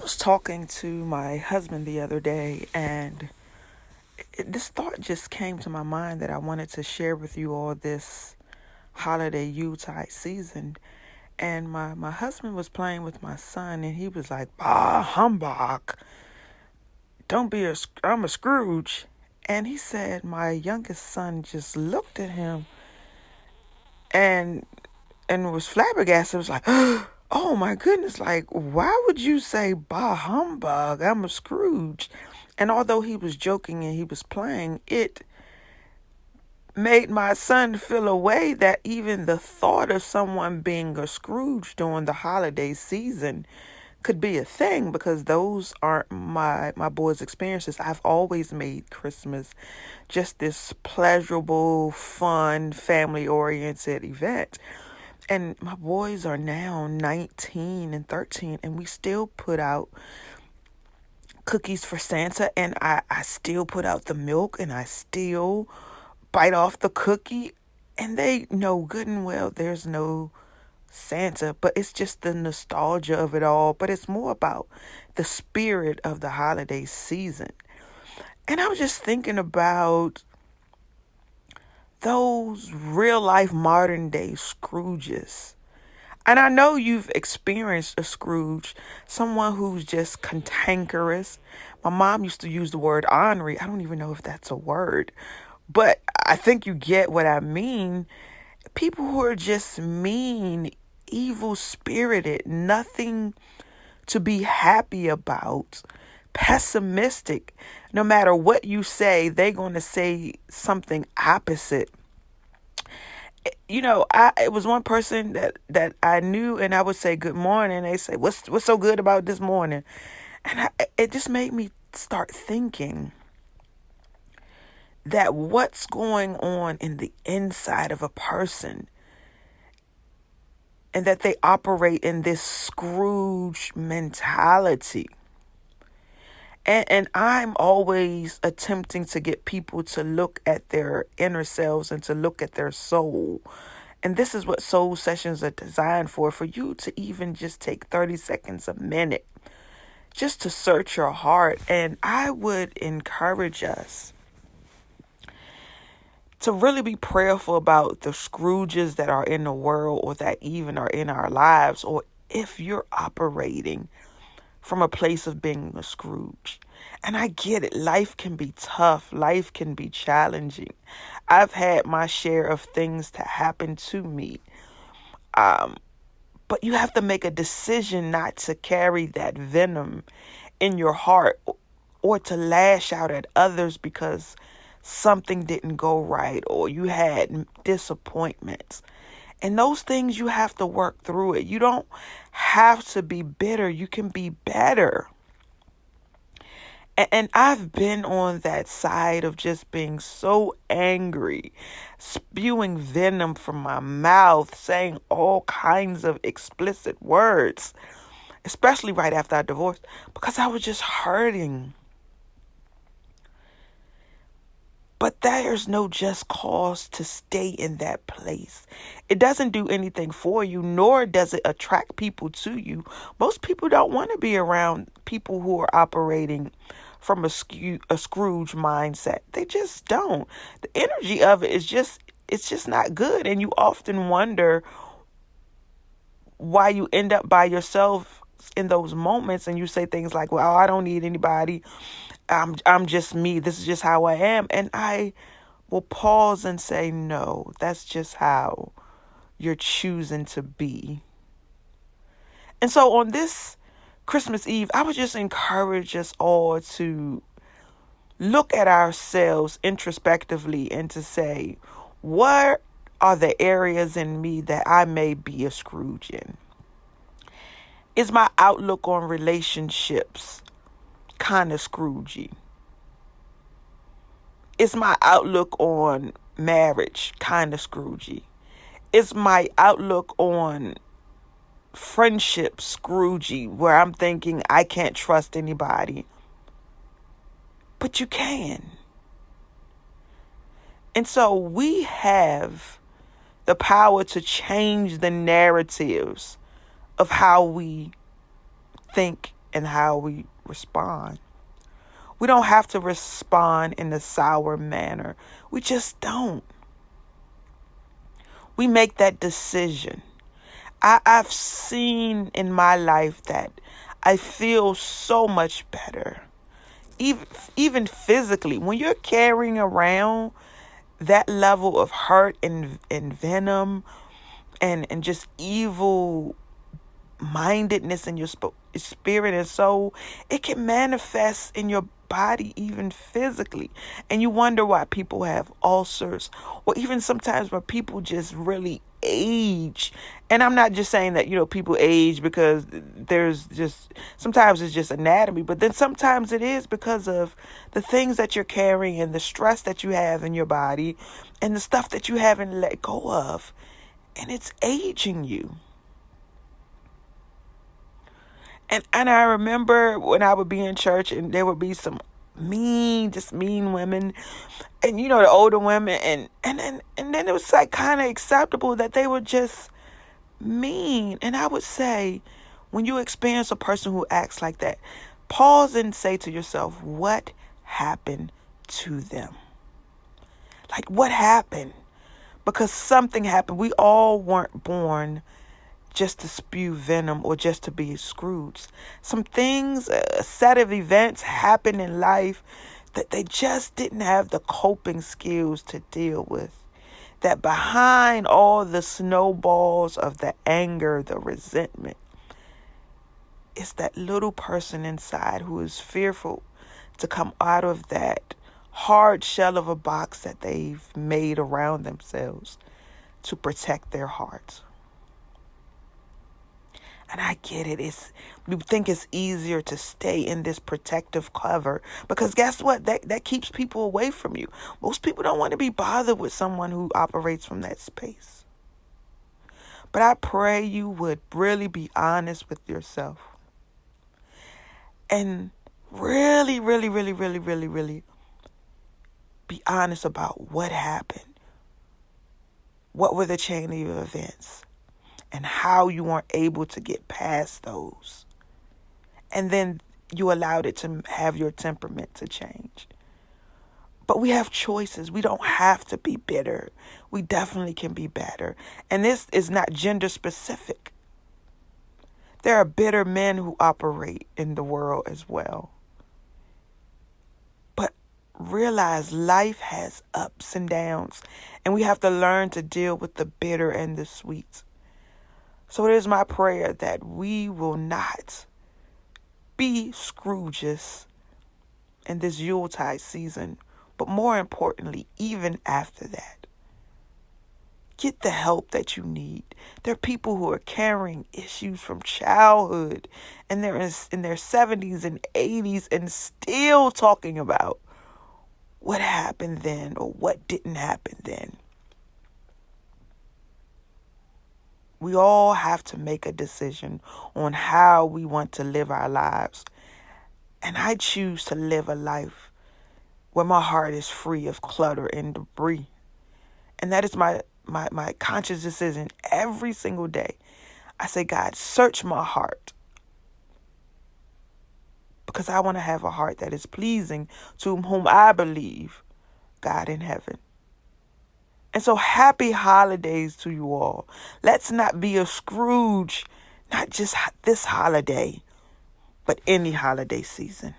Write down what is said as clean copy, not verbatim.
was talking to my husband the other day, and this thought just came to my mind that I wanted to share with you all this holiday Yuletide season. And my husband was playing with my son, and he was like, "Bah, humbug! Don't be I'm a Scrooge." And he said my youngest son just looked at him and was flabbergasted. It was like, "Oh my goodness! Like, why would you say bah humbug? I'm a Scrooge." And although he was joking and he was playing, it made my son feel a way that even the thought of someone being a Scrooge during the holiday season could be a thing, because those aren't my boys' experiences. I've always made Christmas just this pleasurable, fun, family-oriented event. And my boys are now 19 and 13, and we still put out cookies for Santa, and I still put out the milk, and I still bite off the cookie, and they know good and well there's no Santa, but it's just the nostalgia of it all. But it's more about the spirit of the holiday season. And I was just thinking about those real life modern day Scrooges. And I know you've experienced a Scrooge, someone who's just cantankerous. My mom used to use the word ornery. I don't even know if that's a word, but I think you get what I mean. People who are just mean, evil-spirited, nothing to be happy about, pessimistic. No matter what you say, they're going to say something opposite. It was one person that I knew, and I would say good morning. They say, what's so good about this morning? And it just made me start thinking that what's going on in the inside of a person, and that they operate in this Scrooge mentality. And I'm always attempting to get people to look at their inner selves and to look at their soul. And this is what soul sessions are designed for you to even just take 30 seconds, a minute, just to search your heart. And I would encourage us to really be prayerful about the Scrooges that are in the world, or that even are in our lives, or if you're operating from a place of being a Scrooge. And I get it. Life can be tough. Life can be challenging. I've had my share of things to happen to me. But you have to make a decision not to carry that venom in your heart, or to lash out at others because something didn't go right, or you had disappointments. And those things, you have to work through it. You don't have to be bitter. You can be better. And I've been on that side of just being so angry, spewing venom from my mouth, saying all kinds of explicit words, especially right after I divorced, because I was just hurting. But there's no just cause to stay in that place. It doesn't do anything for you, nor does it attract people to you. Most people don't want to be around people who are operating from a Scrooge mindset. They just don't. The energy of it it's just not good. And you often wonder why you end up by yourself in those moments, and you say things like, well, I don't need anybody. I'm just me. This is just how I am. And I will pause and say, no, that's just how you're choosing to be. And so on this Christmas Eve, I would just encourage us all to look at ourselves introspectively and to say, what are the areas in me that I may be a Scrooge in? Is my outlook on relationships kind of Scroogey? Is my outlook on marriage kind of Scroogey? Is my outlook on friendship Scroogey, where I'm thinking I can't trust anybody? But you can. And so we have the power to change the narratives of how we think in how we respond. We don't have to respond in a sour manner. We just don't. We make that decision. I've seen in my life that I feel so much better. Even physically, when you're carrying around that level of hurt and venom and just evil mindedness in your spirit and soul, it can manifest in your body, even physically. And you wonder why people have ulcers, or even sometimes where people just really age. And I'm not just saying that, people age because there's just, sometimes it's just anatomy, but then sometimes it is because of the things that you're carrying and the stress that you have in your body and the stuff that you haven't let go of. And it's aging you. And I remember when I would be in church and there would be some mean women, and the older women, and then it was like kind of acceptable that they were just mean. And I would say, when you experience a person who acts like that, pause and say to yourself, what happened to them? Like, what happened? Because something happened. We all weren't born just to spew venom or just to be Scrooge. Some things, a set of events happened in life that they just didn't have the coping skills to deal with. That behind all the snowballs of the anger, the resentment, it's that little person inside who is fearful to come out of that hard shell of a box that they've made around themselves to protect their hearts. And I get it. We think it's easier to stay in this protective cover because guess what? That keeps people away from you. Most people don't want to be bothered with someone who operates from that space. But I pray you would really be honest with yourself. And really, really, really, really, really, really be honest about what happened. What were the chain of events? And how you weren't able to get past those. And then you allowed it to have your temperament to change. But we have choices. We don't have to be bitter. We definitely can be better. And this is not gender specific. There are bitter men who operate in the world as well. But realize life has ups and downs. And we have to learn to deal with the bitter and the sweet. So it is my prayer that we will not be Scrooges in this Yuletide season, but more importantly, even after that, get the help that you need. There are people who are carrying issues from childhood, and they're in their 70s and 80s and still talking about what happened then or what didn't happen then. We all have to make a decision on how we want to live our lives. And I choose to live a life where my heart is free of clutter and debris. And that is my conscious decision every single day. I say, God, search my heart. Because I want to have a heart that is pleasing to whom I believe, God in heaven. And so happy holidays to you all. Let's not be a Scrooge, not just this holiday, but any holiday season.